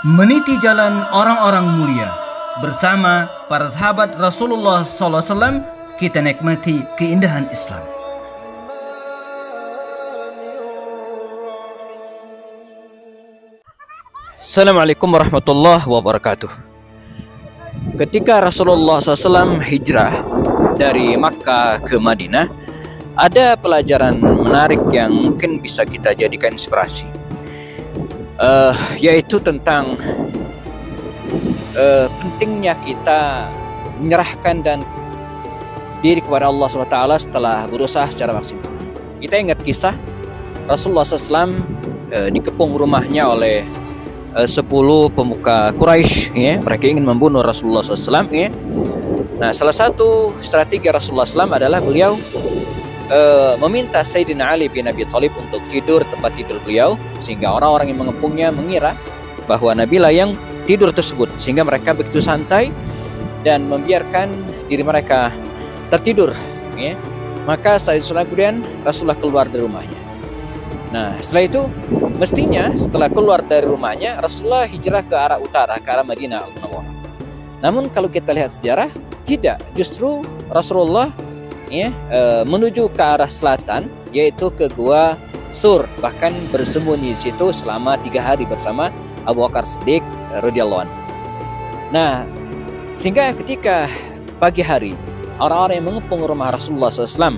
meniti jalan orang-orang mulia. Bersama para sahabat Rasulullah SAW, kita nikmati keindahan Islam. Assalamualaikum warahmatullahi wabarakatuh. Ketika Rasulullah SAW hijrah dari Makkah ke Madinah, ada pelajaran menarik yang mungkin bisa kita jadikan inspirasi, yaitu tentang pentingnya kita menyerahkan dan diri kepada Allah SWT setelah berusaha secara maksimal. Kita ingat kisah Rasulullah SAW dikepung rumahnya oleh 10 pemuka Quraisy, ya. Mereka ingin membunuh Rasulullah SAW, ya. Nah, salah satu strategi Rasulullah SAW adalah beliau meminta Sayyidina Ali bin Abi Thalib untuk tidur tempat tidur beliau, sehingga orang-orang yang mengepungnya mengira bahwa Nabi lah yang tidur tersebut, sehingga mereka begitu santai dan membiarkan diri mereka tertidur, ya. Maka setelah kemudian Rasulullah keluar dari rumahnya. Nah, setelah itu mestinya setelah keluar dari rumahnya Rasulullah hijrah ke arah utara, ke arah Madinah Al-Munawwarah. Namun kalau kita lihat sejarah, tidak, justru Rasulullah, ya, menuju ke arah selatan, yaitu ke Gua Sur, bahkan bersembunyi di situ selama 3 hari bersama Abu Bakar Siddiq radhiyallahu anhu. Nah, sehingga ketika pagi hari orang-orang yang mengepung rumah Rasulullah SAW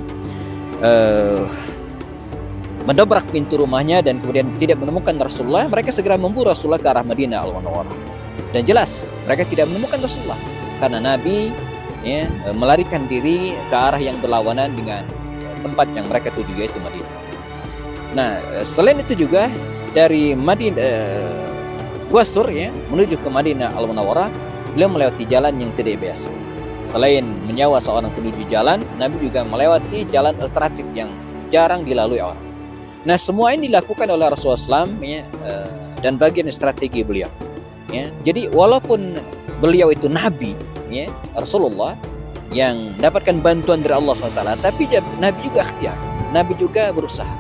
mendobrak pintu rumahnya dan kemudian tidak menemukan Rasulullah, mereka segera memburu Rasulullah ke arah Madinah Al-Munawwarah. Dan jelas mereka tidak menemukan Rasulullah karena Nabi, ya, melarikan diri ke arah yang berlawanan dengan tempat yang mereka tuju, yaitu Madinah. Nah, selain itu juga dari Madinah Gua Sur, ya, menuju ke Madinah Al-Munawwarah, beliau melewati jalan yang tidak biasa. Selain menyewa seorang penuju jalan, Nabi juga melewati jalan alternatif yang jarang dilalui orang. Nah, semua ini dilakukan oleh Rasulullah SAW, ya, dan bagian strategi beliau, ya. Jadi walaupun beliau itu Nabi, ya, Rasulullah yang mendapatkan bantuan dari Allah SWT, tapi Nabi juga ikhtiar, Nabi juga berusaha.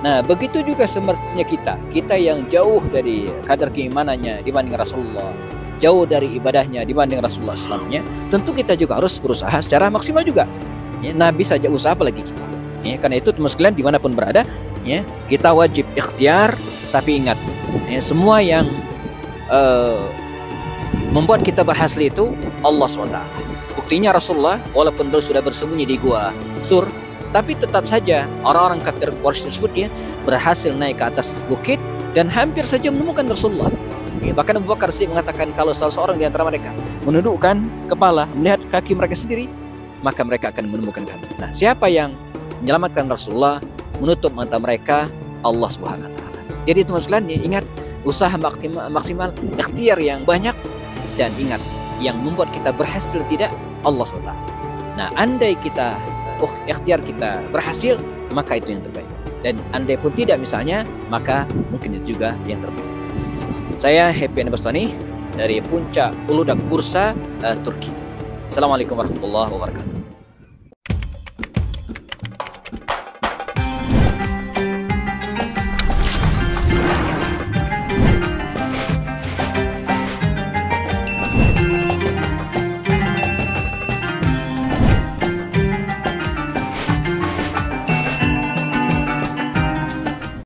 Nah, begitu juga semestinya kita yang jauh dari kadar keimanannya dibanding Rasulullah, jauh dari ibadahnya dibanding Rasulullah SAW-nya, tentu kita juga harus berusaha secara maksimal juga, ya. Nabi saja usaha, apalagi kita, ya. Karena itu teman sekalian dimanapun berada, ya, kita wajib ikhtiar, tapi ingat, ya, semua yang membuat kita berhasil itu Allah SWT. Buktinya Rasulullah walaupun beliau sudah bersembunyi di Gua Sur, tapi tetap saja orang-orang kafir Quraisy tersebut, ya, berhasil naik ke atas bukit dan hampir saja menemukan Rasulullah. Ya, bahkan Abu Bakar Siddiq mengatakan kalau salah seorang di antara mereka menundukkan kepala melihat kaki mereka sendiri, maka mereka akan menemukan kami. Nah, siapa yang menyelamatkan Rasulullah, menutup mata mereka? Allah Subhanahu wa taala. Jadi teman sekalian, ya, ingat, usaha maksimal, ikhtiar yang banyak, dan ingat, yang membuat kita berhasil tidak Allah SWT. Nah, andai kita ikhtiar kita berhasil, maka itu yang terbaik. Dan andai pun tidak misalnya, maka mungkin itu juga yang terbaik. Saya Happy Bastani dari Puncak Uludag Bursa, Turki. Assalamualaikum warahmatullahi wabarakatuh.